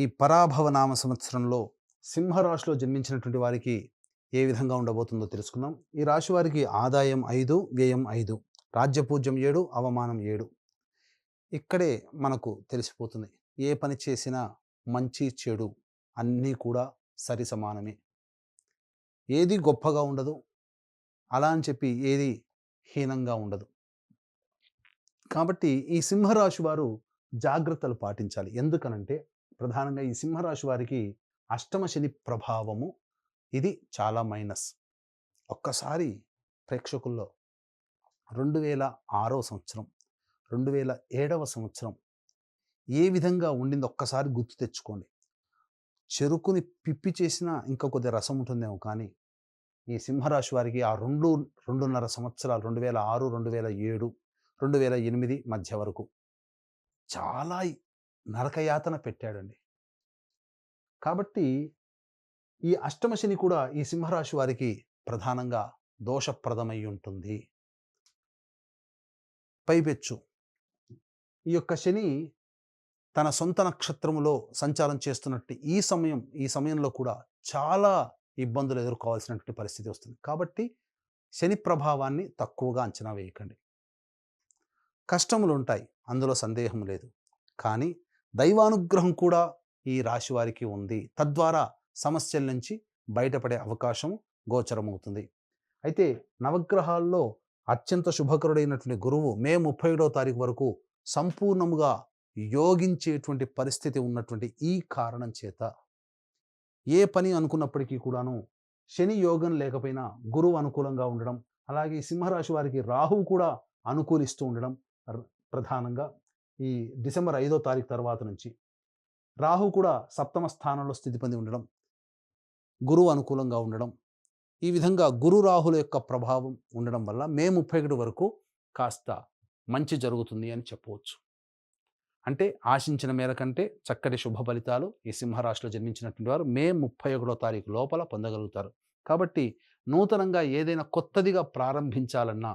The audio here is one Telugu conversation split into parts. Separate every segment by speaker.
Speaker 1: ఈ పరాభవ నామ సంవత్సరంలో సింహరాశిలో జన్మించినటువంటి వారికి ఏ విధంగా ఉండబోతుందో తెలుసుకుందాం. ఈ రాశి వారికి ఆదాయం 5, వ్యయం 5, రాజ్యపూజ్యం 7, అవమానం 7. ఇక్కడే మనకు తెలిసిపోతుంది. ఏ పని చేసినా మంచి చెడు అన్నీ కూడా సరి సమానమే. ఏది గొప్పగా ఉండదు, అలా అని చెప్పి ఏది హీనంగా ఉండదు. కాబట్టి ఈ సింహరాశి వారు జాగ్రత్తలు పాటించాలి. ఎందుకనంటే ప్రధానంగా ఈ సింహరాశి వారికి అష్టమ శని ప్రభావము ఇది చాలా మైనస్. ఒక్కసారి ప్రేక్షకుల్లో 2006 సంవత్సరం, 2007 సంవత్సరం ఏ విధంగా ఉండిందో ఒక్కసారి గుర్తు తెచ్చుకోండి. చెరుకుని పిప్పి చేసినా ఇంకా కొద్ది రసం ఉంటుందేమో, కానీ ఈ సింహరాశి వారికి ఆ 2.5 సంవత్సరాలు 2006, 2007, 2008 మధ్య వరకు చాలా నరకయాతన పెట్టాడండి. కాబట్టి ఈ అష్టమ శని కూడా ఈ సింహరాశి వారికి ప్రధానంగా దోషప్రదమై ఉంటుంది. పైపెచ్చు ఈ యొక్క శని తన సొంత నక్షత్రములో సంచారం చేస్తున్నట్టు ఈ సమయంలో కూడా చాలా ఇబ్బందులు ఎదుర్కోవాల్సినటువంటి పరిస్థితి వస్తుంది. కాబట్టి శని ప్రభావాన్ని తక్కువగా అంచనా వేయకండి. కష్టములు ఉంటాయి, అందులో సందేహం లేదు. కానీ దైవానుగ్రహం కూడా ఈ రాశి వారికి ఉంది. తద్వారా సమస్యల నుంచి బయటపడే అవకాశం గోచరమవుతుంది. అయితే నవగ్రహాల్లో అత్యంత శుభకరుడైనటువంటి గురువు మే 31వ తారీఖు వరకు సంపూర్ణముగా యోగించేటువంటి పరిస్థితి ఉన్నటువంటి ఈ కారణం చేత ఏ పని అనుకున్నప్పటికీ కూడాను శని యోగం లేకపోయినా గురువు అనుకూలంగా ఉండడం, అలాగే సింహరాశి వారికి రాహువు కూడా అనుకూలిస్తూ ఉండడం, ప్రధానంగా ఈ డిసెంబర్ 5వ తారీఖు తర్వాత నుంచి రాహు కూడా సప్తమ స్థానంలో స్థితి పొంది ఉండడం, గురువు అనుకూలంగా ఉండడం, ఈ విధంగా గురు రాహుల యొక్క ప్రభావం ఉండడం వల్ల మే 31 వరకు కాస్త మంచి జరుగుతుంది అని చెప్పవచ్చు. అంటే ఆశించిన మేర కంటే చక్కటి శుభ ఫలితాలు ఈ సింహరాశిలో జన్మించినటువంటి వారు మే 31వ తారీఖు లోపల పొందగలుగుతారు. కాబట్టి నూతనంగా ఏదైనా కొత్తదిగా ప్రారంభించాలన్నా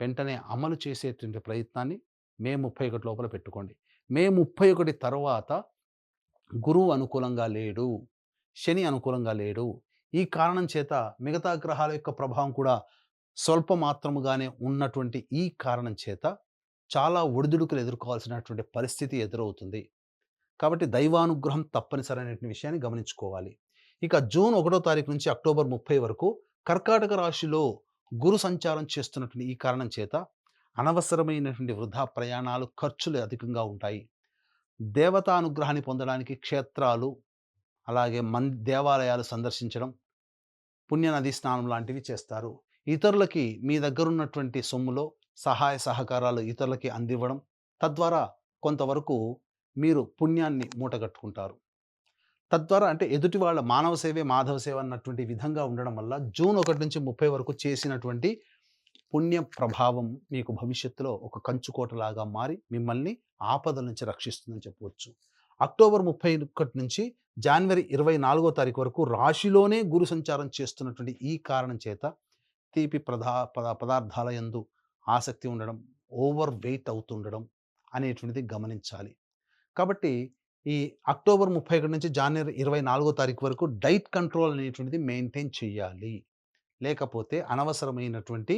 Speaker 1: వెంటనే అమలు చేసేటువంటి ప్రయత్నాన్ని మే 31 లోపల పెట్టుకోండి. మే 31 తర్వాత గురువు అనుకూలంగా లేడు, శని అనుకూలంగా లేడు. ఈ కారణం చేత మిగతా గ్రహాల యొక్క ప్రభావం కూడా స్వల్ప మాత్రముగానే ఉన్నటువంటి ఈ కారణం చేత చాలా ఒడిదుడుకులు ఎదుర్కోవాల్సినటువంటి పరిస్థితి ఎదురవుతుంది. కాబట్టి దైవానుగ్రహం తప్పనిసరి అనేటువంటి విషయాన్ని గమనించుకోవాలి. ఇక జూన్ 1వ తారీఖు నుంచి అక్టోబర్ 30 వరకు కర్కాటక రాశిలో గురు సంచారం చేస్తున్నటువంటి ఈ కారణం చేత అనవసరమైనటువంటి వృధా ప్రయాణాలు, ఖర్చులు అధికంగా ఉంటాయి. దేవతానుగ్రహాన్ని పొందడానికి క్షేత్రాలు, అలాగే దేవాలయాలు సందర్శించడం, పుణ్యనది స్నానం లాంటివి చేస్తారు. ఇతరులకి మీ దగ్గరున్నటువంటి సొమ్ములో సహాయ సహకారాలు ఇతరులకి అందివ్వడం, తద్వారా కొంతవరకు మీరు పుణ్యాన్ని మూటగట్టుకుంటారు. తద్వారా అంటే ఎదుటి వాళ్ళ మానవ సేవే మాధవ సేవ అన్నటువంటి విధంగా ఉండడం వల్ల జూన్ 1 నుంచి 30 వరకు చేసినటువంటి పుణ్య ప్రభావం మీకు భవిష్యత్తులో ఒక కంచుకోటలాగా మారి మిమ్మల్ని ఆపదల నుంచి రక్షిస్తుందని చెప్పవచ్చు. అక్టోబర్ 31 నుంచి జనవరి 24వ తారీఖు వరకు రాశిలోనే గురు సంచారం చేస్తున్నటువంటి ఈ కారణం చేత తీపి పదార్థాల యందు ఆసక్తి ఉండడం, ఓవర్ వెయిట్ అవుతుండడం అనేటువంటిది గమనించాలి. కాబట్టి ఈ అక్టోబర్ 31 నుంచి జనవరి 24వ తారీఖు వరకు డైట్ కంట్రోల్ అనేటువంటిది మెయింటైన్ చేయాలి. లేకపోతే అనవసరమైనటువంటి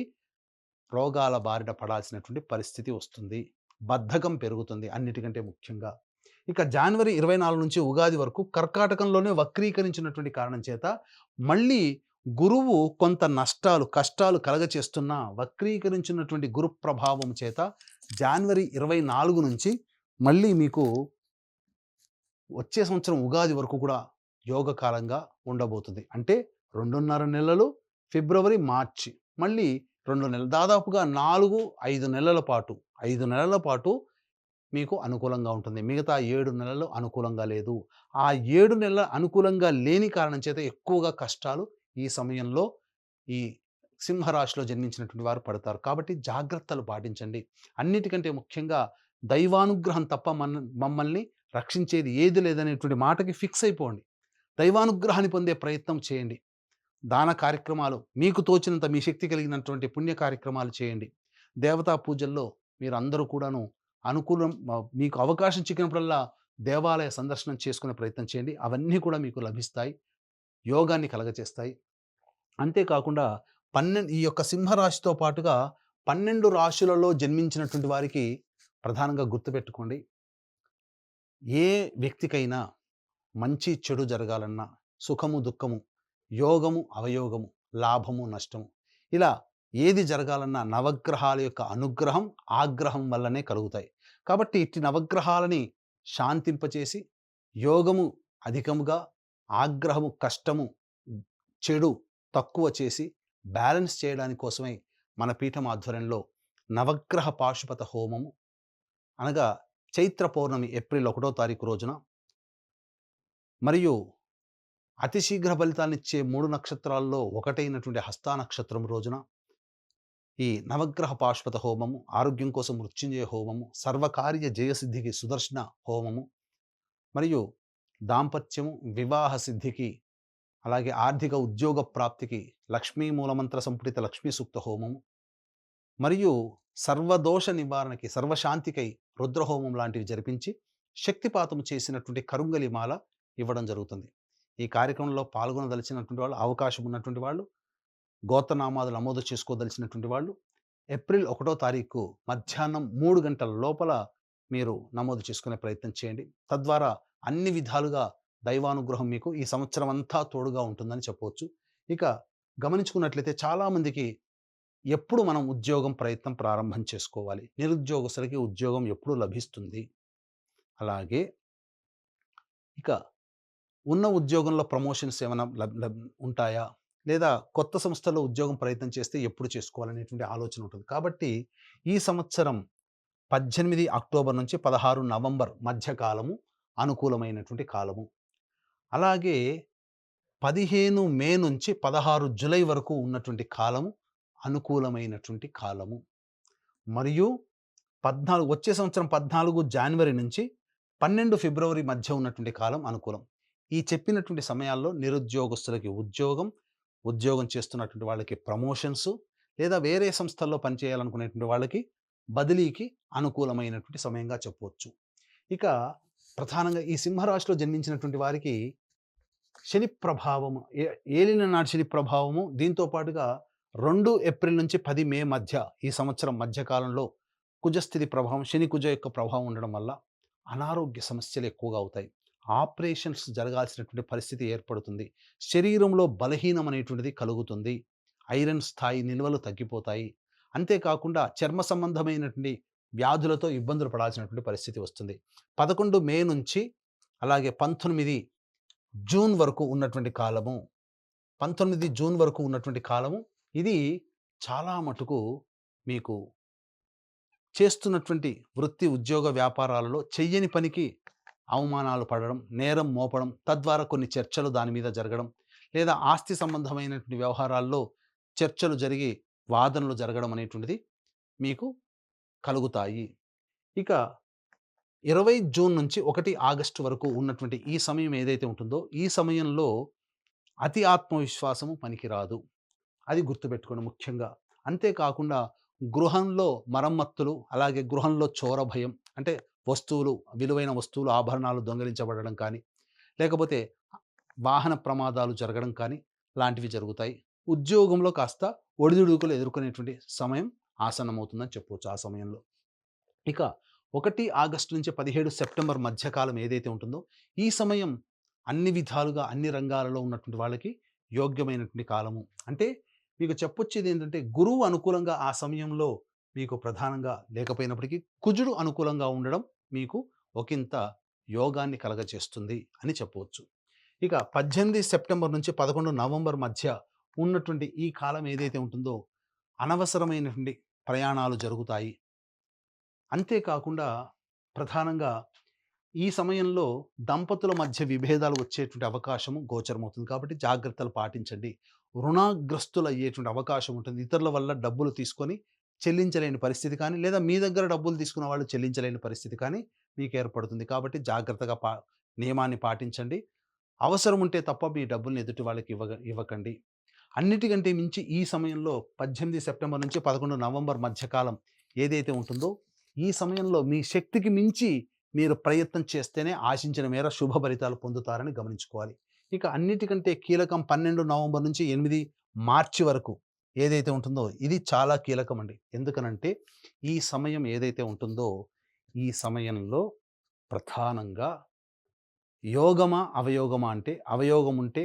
Speaker 1: రోగాల బారిన పడాల్సినటువంటి పరిస్థితి వస్తుంది. బద్ధకం పెరుగుతుంది అన్నిటికంటే ముఖ్యంగా. ఇక జనవరి 24 నుంచి ఉగాది వరకు కర్కాటకంలోనే వక్రీకరించినటువంటి కారణం చేత మళ్ళీ గురువు కొంత నష్టాలు, కష్టాలు కలగచేస్తున్న వక్రీకరించినటువంటి గురు ప్రభావం చేత జనవరి 24 నుంచి మళ్ళీ మీకు వచ్చే సంవత్సరం ఉగాది వరకు కూడా యోగకాలంగా ఉండబోతుంది. అంటే 2.5 నెలలు, ఫిబ్రవరి, మార్చి, మళ్ళీ 2 నెలలు, దాదాపుగా 4-5 నెలల పాటు 5 నెలల పాటు మీకు అనుకూలంగా ఉంటుంది. మిగతా 7 నెలలు అనుకూలంగా లేదు. ఆ 7 నెలల అనుకూలంగా లేని కారణం చేత ఎక్కువగా కష్టాలు ఈ సమయంలో ఈ సింహరాశిలో జన్మించినటువంటి వారు పడతారు. కాబట్టి జాగ్రత్తలు పాటించండి. అన్నిటికంటే ముఖ్యంగా దైవానుగ్రహం తప్ప మమ్మల్ని రక్షించేది ఏది లేదనేటువంటి మాటకి ఫిక్స్ అయిపోండి. దైవానుగ్రహాన్ని పొందే ప్రయత్నం చేయండి. దాన కార్యక్రమాలు మీకు తోచినంత మీ శక్తి కలిగినటువంటి పుణ్య కార్యక్రమాలు చేయండి. దేవతా పూజల్లో మీరందరూ కూడాను అనుకూలం మీకు అవకాశం చిక్కినప్పుడల్లా దేవాలయ సందర్శనం చేసుకునే ప్రయత్నం చేయండి. అవన్నీ కూడా మీకు లభిస్తాయి. యోగాన్ని కలగచేస్తాయి. అంతేకాకుండా ఈ యొక్క సింహరాశితో పాటుగా 12 రాశులలో జన్మించినటువంటి వారికి ప్రధానంగా గుర్తుపెట్టుకోండి. ఏ వ్యక్తికైనా మంచి, చెడు జరగాలన్నా, సుఖము, దుఃఖము, యోగము, అవయోగము, లాభము, నష్టము ఇలా ఏది జరగాలన్నా నవగ్రహాల యొక్క అనుగ్రహం, ఆగ్రహం వల్లనే కలుగుతాయి. కాబట్టి ఇట్టి నవగ్రహాలని శాంతింపచేసి, యోగము అధికముగా, ఆగ్రహము, కష్టము, చెడు తక్కువ చేసి బ్యాలెన్స్ చేయడానికి కోసమై మన పీఠం ఆధ్వర్యంలో నవగ్రహ పాశుపత హోమము అనగా చైత్ర పౌర్ణమి ఏప్రిల్ 1వ తారీఖు రోజున మరియు అతి శీఘ్ర ఫలితాన్నిచ్చే 3 నక్షత్రాల్లో ఒకటైనటువంటి హస్తా నక్షత్రం రోజున ఈ నవగ్రహ పాశుపత హోమము, ఆరోగ్యం కోసం మృత్యుంజయ హోమము, సర్వకార్య జయసిద్ధికి సుదర్శన హోమము మరియు దాంపత్యము, వివాహ సిద్ధికి అలాగే ఆర్థిక ఉద్యోగ ప్రాప్తికి లక్ష్మీ మూలమంత్ర సంపుటిత లక్ష్మీ సూక్త హోమము మరియు సర్వదోష నివారణకి, సర్వశాంతికై రుద్రహోమం లాంటివి జరిపించి శక్తిపాతం చేసినటువంటి కరుంగలి మాల ఇవ్వడం జరుగుతుంది. ఈ కార్యక్రమంలో పాల్గొనదలిచినటువంటి వాళ్ళు, అవకాశం ఉన్నటువంటి వాళ్ళు, గోత్రనామాలు నమోదు చేసుకోదలిచినటువంటి వాళ్ళు ఏప్రిల్ 1వ తారీఖు మధ్యాహ్నం 3 గంటల లోపల మీరు నమోదు చేసుకునే ప్రయత్నం చేయండి. తద్వారా అన్ని విధాలుగా దైవానుగ్రహం మీకు ఈ సంవత్సరం అంతా తోడుగా ఉంటుందని చెప్పవచ్చు. ఇక గమనించుకున్నట్లయితే చాలామందికి ఎప్పుడు మనం ఉద్యోగం ప్రయత్నం ప్రారంభం చేసుకోవాలి, నిరుద్యోగస్తులకి ఉద్యోగం ఎప్పుడు లభిస్తుంది, అలాగే ఇక ఉన్న ఉద్యోగంలో ప్రమోషన్స్ ఏమైనా ఉంటాయా, లేదా కొత్త సంస్థలో ఉద్యోగం ప్రయత్నం చేస్తే ఎప్పుడు చేసుకోవాలనేటువంటి ఆలోచన ఉంటుంది. కాబట్టి ఈ సంవత్సరం 18 అక్టోబర్ నుంచి 16 నవంబర్ మధ్య కాలము అనుకూలమైనటువంటి కాలము. అలాగే 15 మే నుంచి 16 జూలై వరకు ఉన్నటువంటి కాలము అనుకూలమైనటువంటి కాలము. మరియు వచ్చే సంవత్సరం 14 జనవరి నుంచి 12 ఫిబ్రవరి మధ్య ఉన్నటువంటి కాలం అనుకూలం. ఈ చెప్పినటువంటి సమయాల్లో నిరుద్యోగస్తులకి ఉద్యోగం చేస్తున్నటువంటి వాళ్ళకి ప్రమోషన్స్, లేదా వేరే సంస్థల్లో పనిచేయాలనుకునేటువంటి వాళ్ళకి బదిలీకి అనుకూలమైనటువంటి సమయంగా చెప్పవచ్చు. ఇక ప్రధానంగా ఈ సింహరాశిలో జన్మించినటువంటి వారికి శని ప్రభావము, ఏలిన నాటి శని ప్రభావము, దీంతో పాటుగా 2 ఏప్రిల్ నుంచి 10 మే మధ్య ఈ సంవత్సరం మధ్యకాలంలో కుజస్థితి ప్రభావం, శని కుజ యొక్క ప్రభావం ఉండడం వల్ల అనారోగ్య సమస్యలు ఎక్కువగా అవుతాయి. ఆపరేషన్స్ జరగాల్సినటువంటి పరిస్థితి ఏర్పడుతుంది. శరీరంలో బలహీనం అనేటువంటిది కలుగుతుంది. ఐరన్ స్థాయి నిల్వలు తగ్గిపోతాయి. అంతేకాకుండా చర్మ సంబంధమైనటువంటి వ్యాధులతో ఇబ్బందులు పడాల్సినటువంటి పరిస్థితి వస్తుంది. 11 మే నుంచి అలాగే 19 జూన్ వరకు ఉన్నటువంటి కాలము, 19 జూన్ వరకు ఉన్నటువంటి కాలము ఇది చాలా మటుకు మీకు చేస్తున్నటువంటి వృత్తి, ఉద్యోగ, వ్యాపారాలలో చెయ్యని పనికి అవమానాలు పడడం, నేరం మోపడం, తద్వారా కొన్ని చర్చలు దాని మీద జరగడం, లేదా ఆస్తి సంబంధమైనటువంటి వ్యవహారాల్లో చర్చలు జరిగి వాదనలు జరగడం అనేటువంటిది మీకు కలుగుతాయి. ఇక 20 జూన్ నుంచి 1 ఆగస్టు వరకు ఉన్నటువంటి ఈ సమయం ఏదైతే ఉంటుందో, ఈ సమయంలో అతి ఆత్మవిశ్వాసము పనికిరాదు. అది గుర్తుపెట్టుకోండి ముఖ్యంగా. అంతేకాకుండా గృహంలో మరమ్మత్తులు, అలాగే గృహంలో చోర భయం, అంటే వస్తువులు, విలువైన వస్తువులు, ఆభరణాలు దొంగిలించబడడం కానీ, లేకపోతే వాహన ప్రమాదాలు జరగడం కానీ లాంటివి జరుగుతాయి. ఉద్యోగంలో కాస్త ఒడిదుడుకులు ఎదుర్కొనేటువంటి సమయం ఆసన్నమవుతుందని చెప్పవచ్చు ఆ సమయంలో. ఇక 1 ఆగస్టు నుంచి 17 సెప్టెంబర్ మధ్యకాలం ఏదైతే ఉంటుందో, ఈ సమయం అన్ని విధాలుగా అన్ని రంగాలలో ఉన్నటువంటి వాళ్ళకి యోగ్యమైనటువంటి కాలము. అంటే మీకు చెప్పొచ్చేది ఏంటంటే, గురువు అనుకూలంగా ఆ సమయంలో మీకు ప్రధానంగా లేకపోయినప్పటికీ కుజుడు అనుకూలంగా ఉండడం మీకు ఒకంత యోగాన్ని కలగచేస్తుంది అని చెప్పవచ్చు. ఇక 18 సెప్టెంబర్ నుంచి 11 నవంబర్ మధ్య ఉన్నటువంటి ఈ కాలం ఏదైతే ఉంటుందో, అనవసరమైనటువంటి ప్రయాణాలు జరుగుతాయి. అంతేకాకుండా ప్రధానంగా ఈ సమయంలో దంపతుల మధ్య విభేదాలు వచ్చేటువంటి అవకాశము గోచరమవుతుంది. కాబట్టి జాగ్రత్తలు పాటించండి. రుణగ్రస్తులు అయ్యేటువంటి అవకాశం ఉంటుంది. ఇతరుల వల్ల డబ్బులు తీసుకొని చెల్లించలేని పరిస్థితి కానీ, లేదా మీ దగ్గర డబ్బులు తీసుకున్న వాళ్ళు చెల్లించలేని పరిస్థితి కానీ మీకు ఏర్పడుతుంది. కాబట్టి జాగ్రత్తగా నియమాన్ని పాటించండి. అవసరం ఉంటే తప్ప మీ డబ్బుల్ని ఎదుటి వాళ్ళకి ఇవ్వకండి. అన్నిటికంటే మించి ఈ సమయంలో 18 సెప్టెంబర్ నుంచి 11 నవంబర్ మధ్యకాలం ఏదైతే ఉంటుందో, ఈ సమయంలో మీ శక్తికి మించి మీరు ప్రయత్నం చేస్తేనే ఆశించిన మేర శుభ ఫలితాలు పొందుతారని గమనించుకోవాలి. ఇక అన్నిటికంటే కీలకం 12 నవంబర్ నుంచి 8 మార్చి వరకు ఏదైతే ఉంటుందో ఇది చాలా కీలకమండి. ఎందుకనంటే ఈ సమయం ఏదైతే ఉంటుందో ఈ సమయంలో ప్రధానంగా యోగమా, అవయోగమా అంటే అవయోగం ఉంటే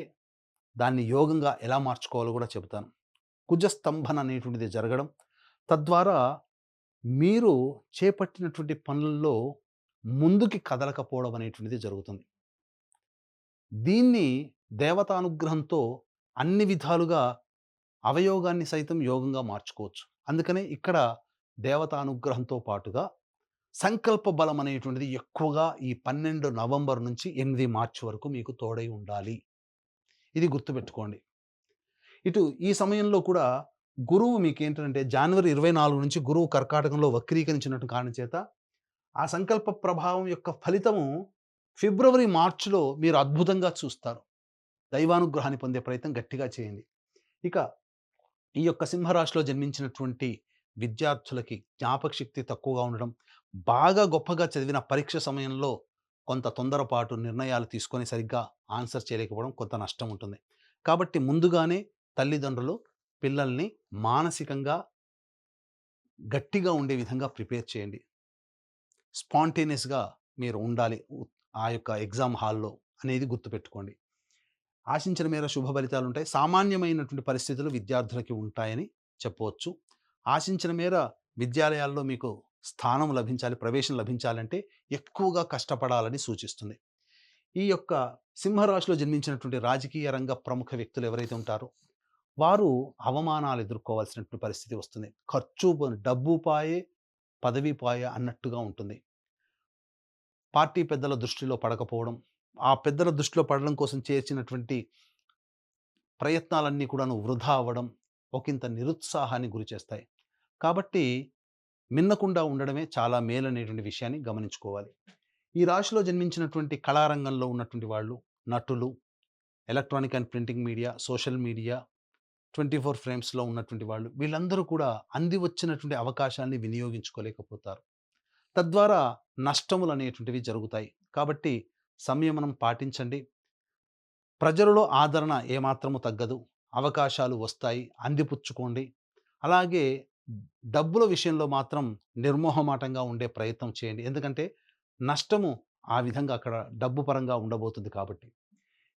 Speaker 1: దాన్ని యోగంగా ఎలా మార్చుకోవాలో కూడా చెబుతాను. కుజస్తంభన అనేటువంటిది జరగడం, తద్వారా మీరు చేపట్టినటువంటి పనుల్లో ముందుకి కదలకపోవడం అనేటువంటిది జరుగుతుంది. దీన్ని దేవతానుగ్రహంతో అన్ని విధాలుగా అవయోగాన్ని సైతం యోగంగా మార్చుకోవచ్చు. అందుకనే ఇక్కడ దేవతానుగ్రహంతో పాటుగా సంకల్ప బలం అనేటువంటిది ఎక్కువగా ఈ 12 నవంబర్ నుంచి 8 మార్చి వరకు మీకు తోడై ఉండాలి. ఇది గుర్తుపెట్టుకోండి. ఇటు ఈ సమయంలో కూడా గురువు మీకేంటంటే జనవరి 24 నుంచి గురువు కర్కాటకంలో వక్రీకరించినట్టు కారణం చేత ఆ సంకల్ప ప్రభావం యొక్క ఫలితము ఫిబ్రవరి, మార్చ్‌లో మీరు అద్భుతంగా చూస్తారు. దైవానుగ్రహాన్ని పొందే ప్రయత్నం గట్టిగా చేయండి. ఇక ఈ యొక్క సింహరాశిలో జన్మించినటువంటి విద్యార్థులకి జ్ఞాపక శక్తి తక్కువగా ఉండడం, బాగా గొప్పగా చదివిన పరీక్ష సమయంలో కొంత తొందరపాటు నిర్ణయాలు తీసుకొని సరిగ్గా ఆన్సర్ చేయలేకపోవడం కొంత నష్టం ఉంటుంది. కాబట్టి ముందుగానే తల్లిదండ్రులు పిల్లల్ని మానసికంగా గట్టిగా ఉండే విధంగా ప్రిపేర్ చేయండి. స్పాంటేనియస్‌గా మీరు ఉండాలి. ఆ యొక్క ఎగ్జామ్ హాల్‌లో అనేది గుర్తుపెట్టుకోండి. ఆశించిన మేర శుభ ఫలితాలుంటాయి. సామాన్యమైనటువంటి పరిస్థితులు విద్యార్థులకి ఉంటాయని చెప్పవచ్చు. ఆశించిన మేర విద్యాలయాల్లో మీకు స్థానం లభించాలి, ప్రవేశం లభించాలంటే ఎక్కువగా కష్టపడాలని సూచిస్తుంది. ఈ యొక్క సింహరాశిలో జన్మించినటువంటి రాజకీయ రంగ ప్రముఖ వ్యక్తులు ఎవరైతే ఉంటారో, వారు అవమానాలు ఎదుర్కోవాల్సినటువంటి పరిస్థితి వస్తుంది. డబ్బు పాయే, పదవి పాయే అన్నట్టుగా ఉంటుంది. పార్టీ పెద్దల దృష్టిలో పడకపోవడం, ఆ పెద్దల దృష్టిలో పడడం కోసం చేసినటువంటి ప్రయత్నాలన్నీ కూడాను వృధా అవ్వడం, ఒకంత నిరుత్సాహాన్ని గురిచేస్తాయి. కాబట్టి మిన్నకుండా ఉండడమే చాలా మేలనేటువంటి విషయాన్ని గమనించుకోవాలి. ఈ రాశిలో జన్మించినటువంటి కళారంగంలో ఉన్నటువంటి వాళ్ళు, నటులు, electronic and printing media, social media, 24 ఫ్రేమ్స్‌లో ఉన్నటువంటి వాళ్ళు, వీళ్ళందరూ కూడా అంది వచ్చినటువంటి అవకాశాన్ని వినియోగించుకోలేకపోతారు. తద్వారా నష్టములనేటువంటివి జరుగుతాయి. కాబట్టి సంయమనం పాటించండి. ప్రజలలో ఆదరణ ఏమాత్రము తగ్గదు. అవకాశాలు వస్తాయి. అందిపుచ్చుకోండి. అలాగే డబ్బుల విషయంలో మాత్రం నిర్మోహమాటంగా ఉండే ప్రయత్నం చేయండి. ఎందుకంటే నష్టము ఆ విధంగా అక్కడ డబ్బు పరంగా ఉండబోతుంది కాబట్టి.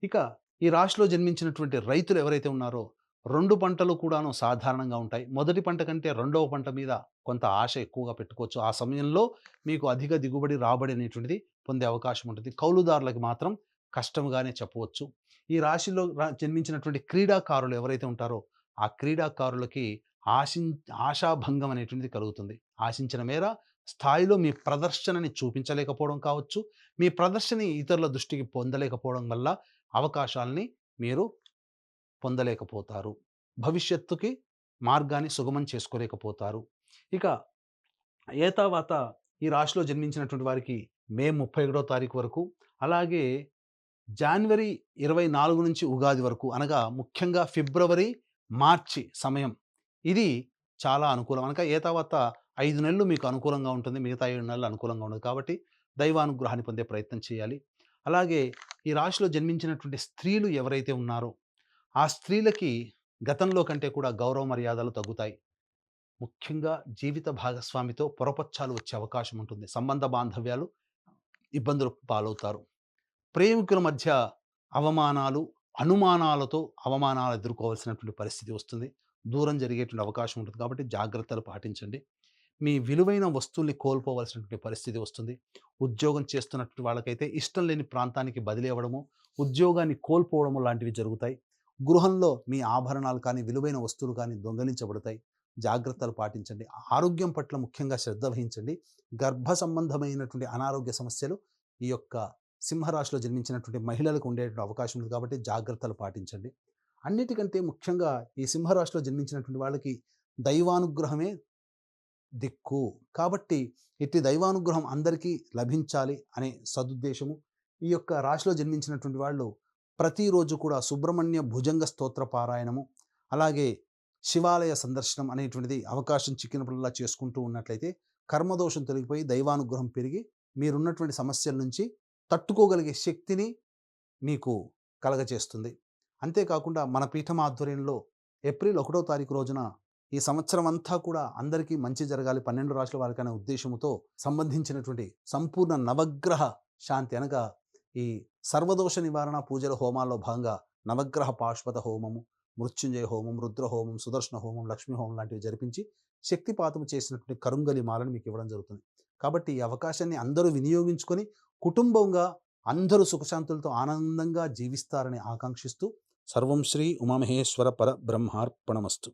Speaker 1: ఇక ఈ రాశిలో జన్మించినటువంటి రైతులు ఎవరైతే ఉన్నారో 2 పంటలు కూడాను సాధారణంగా ఉంటాయి. మొదటి పంట కంటే రెండవ పంట మీద కొంత ఆశ ఎక్కువగా పెట్టుకోవచ్చు. ఆ సమయంలో మీకు అధిక దిగుబడి, రాబడి అనేటువంటిది పొందే అవకాశం ఉంటుంది. కౌలుదారులకు మాత్రం కష్టంగానే చెప్పవచ్చు. ఈ రాశిలో జన్మించినటువంటి క్రీడాకారులు ఎవరైతే ఉంటారో ఆ క్రీడాకారులకి ఆశిం ఆశాభంగం అనేటువంటిది కలుగుతుంది. ఆశించిన మేర స్థాయిలో మీ ప్రదర్శనని చూపించలేకపోవడం కావచ్చు, మీ ప్రదర్శనని ఇతరుల దృష్టికి పొందలేకపోవడం వల్ల అవకాశాల్ని మీరు పొందలేకపోతారు. భవిష్యత్తుకి మార్గాన్ని సుగమం చేసుకోలేకపోతారు. ఇక ఏతావాత ఈ రాశిలో జన్మించినటువంటి వారికి మే 31 తారీఖు వరకు, అలాగే జాన్వరి 24 నుంచి ఉగాది వరకు అనగా ముఖ్యంగా ఫిబ్రవరి, మార్చి సమయం ఇది చాలా అనుకూలం. అనగా ఏతావత 5 నెలలు మీకు అనుకూలంగా ఉంటుంది. మిగతా 7 నెలలు అనుకూలంగా ఉండదు. కాబట్టి దైవానుగ్రహాన్ని పొందే ప్రయత్నం చేయాలి. అలాగే ఈ రాశిలో జన్మించినటువంటి స్త్రీలు ఎవరైతే ఉన్నారో ఆ స్త్రీలకి గతంలో కంటే కూడా గౌరవ మర్యాదలు తగ్గుతాయి. ముఖ్యంగా జీవిత భాగస్వామితో పొరపచ్చాలు వచ్చే అవకాశం ఉంటుంది. సంబంధ బాంధవ్యాలు ఇబ్బందులు పాలవుతారు. ప్రేమికుల మధ్య అవమానాలు, అనుమానాలతో అవమానాలు ఎదుర్కోవాల్సినటువంటి పరిస్థితి వస్తుంది. దూరం జరిగేటువంటి అవకాశం ఉంటుంది. కాబట్టి జాగ్రత్తలు పాటించండి. మీ విలువైన వస్తువుల్ని కోల్పోవాల్సినటువంటి పరిస్థితి వస్తుంది. ఉద్యోగం చేస్తున్నటువంటి వాళ్ళకైతే ఇష్టం లేని ప్రాంతానికి బదిలీ అవ్వడము, ఉద్యోగాన్ని కోల్పోవడము లాంటివి జరుగుతాయి. గృహంలో మీ ఆభరణాలు కానీ, విలువైన వస్తువులు కానీ దొంగిలించబడతాయి. జాగ్రత్తలు పాటించండి. ఆరోగ్యం పట్ల ముఖ్యంగా శ్రద్ధ వహించండి. గర్భ సంబంధమైనటువంటి అనారోగ్య సమస్యలు ఈ యొక్క సింహరాశిలో జన్మించినటువంటి మహిళలకు ఉండేటువంటి అవకాశం ఉంది కాబట్టి జాగ్రత్తలు పాటించండి. అన్నిటికంటే ముఖ్యంగా ఈ సింహరాశిలో జన్మించినటువంటి వాళ్ళకి దైవానుగ్రహమే దిక్కు. కాబట్టి ఇట్టి దైవానుగ్రహం అందరికీ లభించాలి అనే సదుద్దేశము. ఈ యొక్క రాశిలో జన్మించినటువంటి వాళ్ళు ప్రతిరోజు కూడా సుబ్రహ్మణ్య భుజంగ స్తోత్ర పారాయణము, అలాగే శివాలయ సందర్శనం అనేటువంటిది అవకాశం చిక్కినప్పుడల్లా చేసుకుంటూ ఉన్నట్లయితే కర్మదోషం తొలగిపోయి దైవానుగ్రహం పెరిగి మీరున్నటువంటి సమస్యల నుంచి తట్టుకోగలిగే శక్తిని మీకు కలగచేస్తుంది. అంతేకాకుండా మన పీఠం ఆధ్వర్యంలో ఏప్రిల్ 1వ తారీఖు రోజున ఈ సంవత్సరం అంతా కూడా అందరికీ మంచి జరగాలి 12 రాశుల వారికనే ఉద్దేశ్యముతో సంబంధించినటువంటి సంపూర్ణ నవగ్రహ శాంతి అనగా ఈ సర్వదోష నివారణ పూజల హోమాల్లో భాగంగా నవగ్రహ పాశుపత హోమము, మృత్యుంజయ హోమం, రుద్ర హోమం, సుదర్శన హోమం, లక్ష్మీ హోమం లాంటివి జరిపించి శక్తిపాతం చేసినటువంటి కరుంగలి మాలను మీకు ఇవ్వడం జరుగుతుంది. కాబట్టి ఈ అవకాశాన్ని అందరూ వినియోగించుకొని కుటుంబంగా అందరూ సుఖశాంతులతో ఆనందంగా జీవిస్తారని ఆకాంక్షిస్తూ సర్వం శ్రీ ఉమామహేశ్వర పరబ్రహ్మార్పణమస్తు.